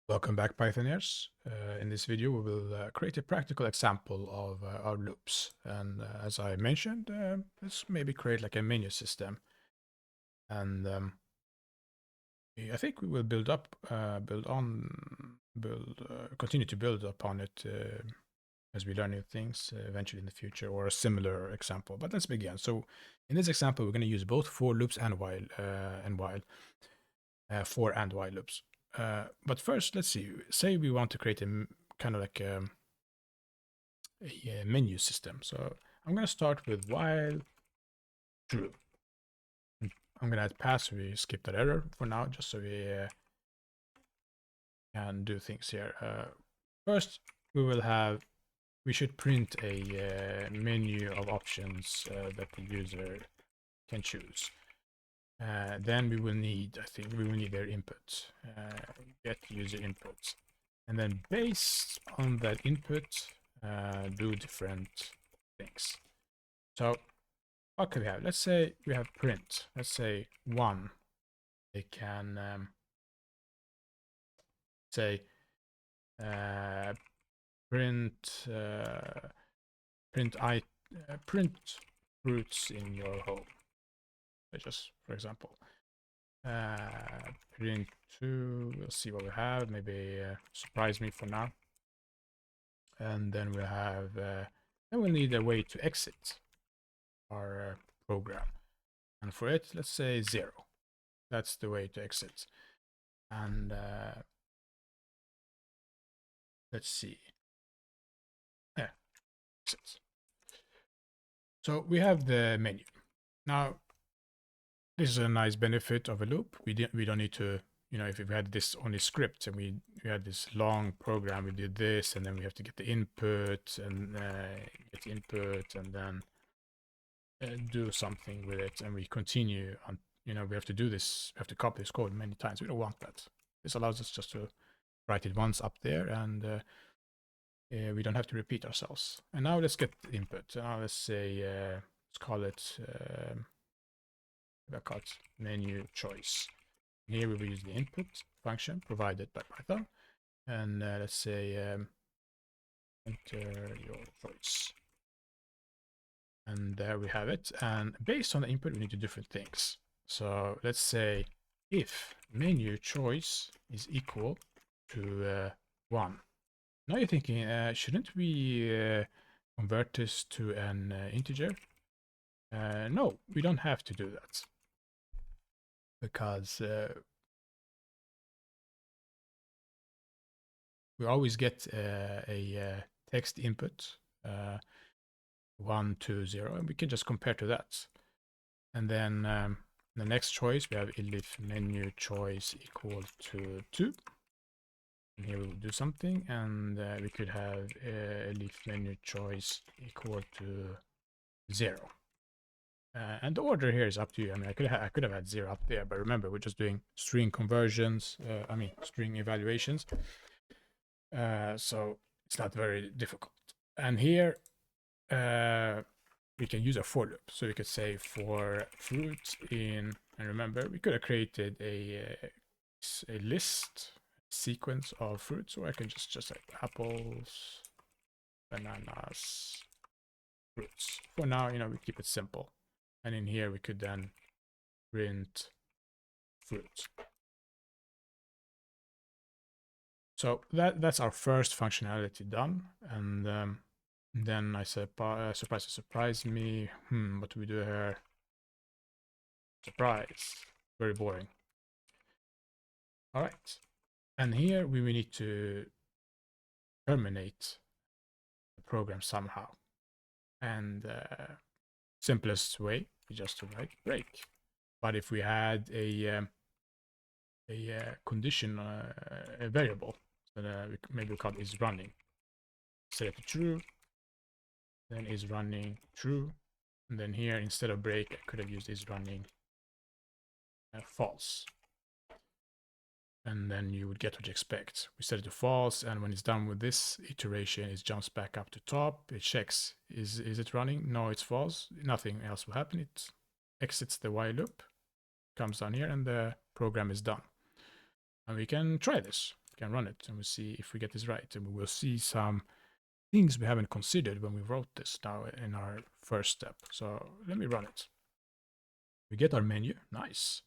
Welcome back, Pythoners. In this video, we will create a practical example of our loops. And as I mentioned, let's maybe create like a menu system. And I think we will continue to build upon it as we learn new things eventually in the future, or a similar example. But let's begin. So in this example, we're going to use both for loops and for and while loops. But first, let's see. Say we want to create a kind of like a menu system. So I'm going to start with while true. I'm going to add pass. We skip that error for now, just so we can do things here. First, we should print a menu of options that the user can choose. Then we will need, I think we will need their input, get user input. And then based on that input, do different things. So what could we have? Let's say we have print. Let's say 1. They can say print print fruits in your home. Just for example, print 2. We'll see what we have. Maybe surprise me for now. And then we have then we'll need a way to exit our program, and for it, let's say 0. That's the way to exit. And let's see. Yeah, exit. So we have the menu. Now, this is a nice benefit of a loop. We don't need to, if we had this only script and we had this long program, we did this, and then we have to get the input and get the input and then do something with it, and we continue on. We have to do this. We have to copy this code many times. We don't want that. This allows us just to write it once up there, and we don't have to repeat ourselves. And now let's get the input. Now let's say let's call it menu choice. And here we will use the input function provided by Python, and let's say enter your choice. And there we have it. And based on the input, we need to do different things. So let's say if menu choice is equal to 1. Now you're thinking, shouldn't we convert this to an integer? No, we don't have to do that, because we always get a text input 1 to 0, and we can just compare to that. And then the next choice, we have if menu choice equal to 2. And here we will do something, and we could have if menu choice equal to 0. And the order here is up to you. I mean, I could have had 0 up there, but remember, we're just doing string conversions. String evaluations. So it's not very difficult. And here we can use a for loop. So we could say for fruit in, and remember, we could have created a list sequence of fruits, or I can just say apples, bananas, fruits. For now, we keep it simple. And in here, we could then print fruit. So that's our first functionality done. And then I said, surprise me. What do we do here? Surprise. Very boring. All right. And here we will need to terminate the program somehow. And simplest way is just to write break. But if we had a condition, a variable, then maybe we call it is running. Set it to true, then is running true, and then here instead of break, I could have used is running false. And then you would get what you expect. We set it to false, and when it's done with this iteration, it jumps back up to top. It checks, is it running? No, it's false. Nothing else will happen. It exits the while loop, comes down here, and the program is done. And we can try this. We can run it and we'll see if we get this right. And we will see some things we haven't considered when we wrote this now in our first step. So let me run it. We get our menu. Nice.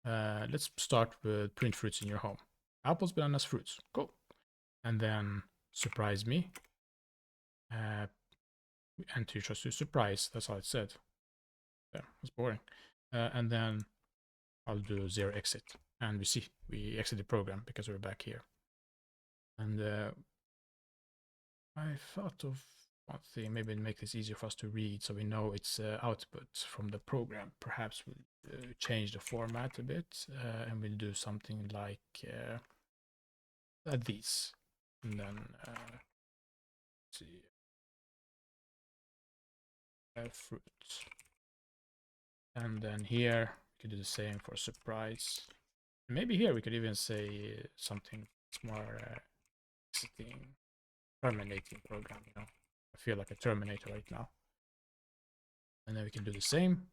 Let's start with print fruits in your home. Apples, bananas, fruits. Cool. And then surprise me. Enter your choice to surprise. That's all it said. Yeah, that's boring. And then I'll do 0 exit. And we see we exit the program because we're back here. And I thought of one thing, maybe make this easier for us to read so we know it's output from the program. Perhaps we'll change the format a bit and we'll do something like these. And then let's see. Fruit. And then here we could do the same for surprise. Maybe here we could even say something more exiting, terminating program, you know. I feel like a Terminator right now. And then we can do the same.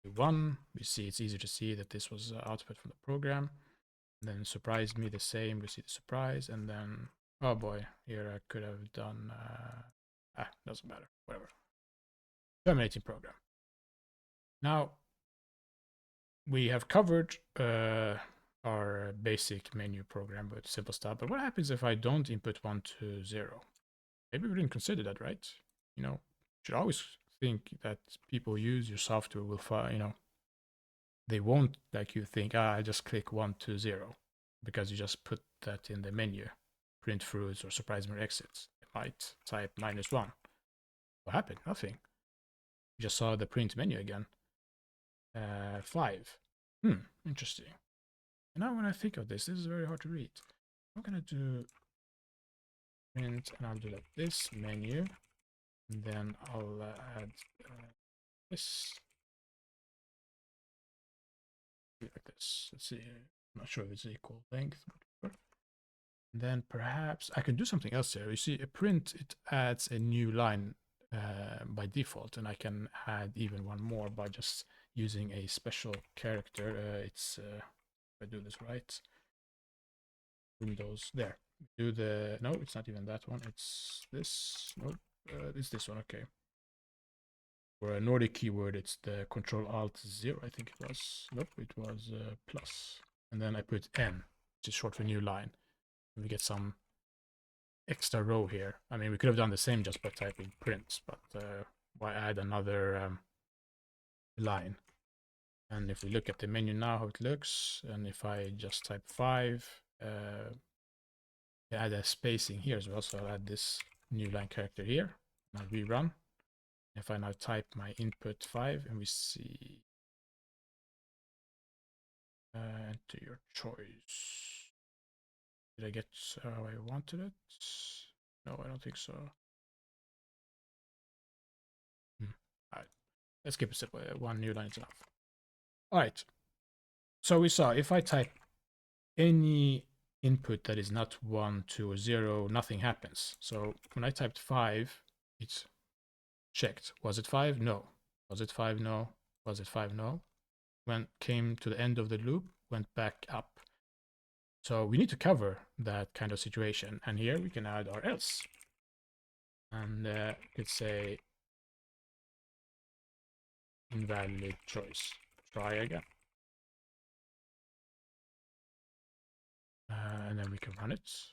Do 1. We see it's easier to see that this was output from the program. And then surprise me the same. We see the surprise. And then, oh boy, here I could have done, doesn't matter, whatever. Terminating program. Now, we have covered our basic menu program with simple stuff. But what happens if I don't input 1 to 0? Maybe we didn't consider that, right? You know, you should always think that people use your software will find, you know, they won't like you think, I just click 1 to 0 because you just put that in the menu, print fruits or surprise me or exits. They might type -1. What happened? Nothing. You just saw the print menu again. 5. Interesting. And now when I think of this is very hard to read. I'm gonna do print and I'll do like this menu, and then I'll add this like this. Let's see. I'm not sure if it's equal length. And then perhaps I can do something else here. You see, a print, it adds a new line by default, and I can add even one more by just using a special character. It's if I do this right, Windows there. Do the no, it's not even that one. It's this. Nope, it's this one. Okay. For a Nordic keyword, it's the Control-Alt-0. I think it was. Nope, it was plus. And then I put N, which is short for new line. And we get some extra row here. I mean, we could have done the same just by typing print, but why add another line? And if we look at the menu now, how it looks, and if I just type 5, add a spacing here as well. So I'll add this new line character here. I'll rerun. If I now type my input 5 and we see enter your choice. Did I get how I wanted it? No, I don't think so. All right, let's keep it simple. One new line is enough. All right. So we saw if I type any input that is not 1, 2, or 0, nothing happens. So when I typed 5, it's checked. Was it 5? No. Was it 5? No. Was it 5? No. When came to the end of the loop, went back up. So we need to cover that kind of situation. And here we can add our else. And we could say invalid choice. Try again. And then we can run it.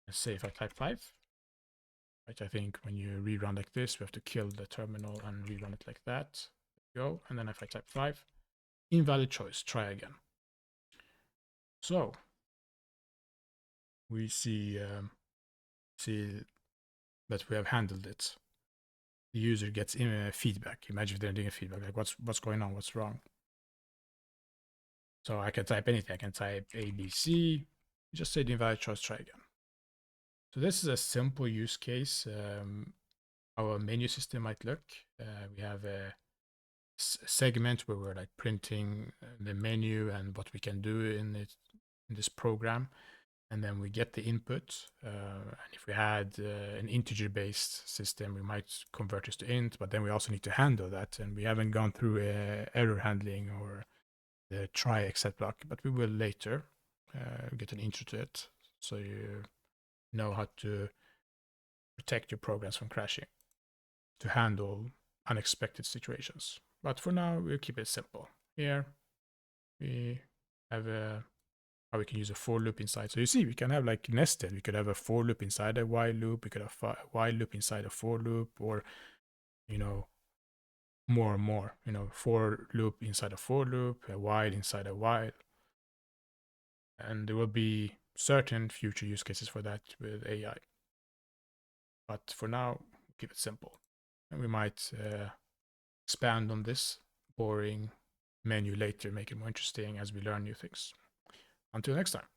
Let's say if I type 5. Right, I think when you rerun like this, we have to kill the terminal and rerun it like that. There we go. And then if I type 5, invalid choice, try again. So we see that we have handled it. The user gets feedback. Imagine if they're doing a feedback, like what's going on, what's wrong. So I can type anything. I can type ABC. Just say the invalid choice, try again. So this is a simple use case. Our menu system might look. We have a segment where we're like printing the menu and what we can do in this program, and then we get the input. And if we had an integer-based system, we might convert this to int, but then we also need to handle that, and we haven't gone through error handling or the try except block, but we will later. get an intro to it, so you know how to protect your programs from crashing, to handle unexpected situations. But for now, we'll keep it simple. Here, we have how we can use a for loop inside. So you see, we can have like nested. We could have a for loop inside a while loop. We could have a while loop inside a for loop, or, you know, more and more, you know, for loop inside a for loop, a while inside a while. And there will be certain future use cases for that with AI. But for now, keep it simple. And we might expand on this boring menu later, make it more interesting as we learn new things. Until next time.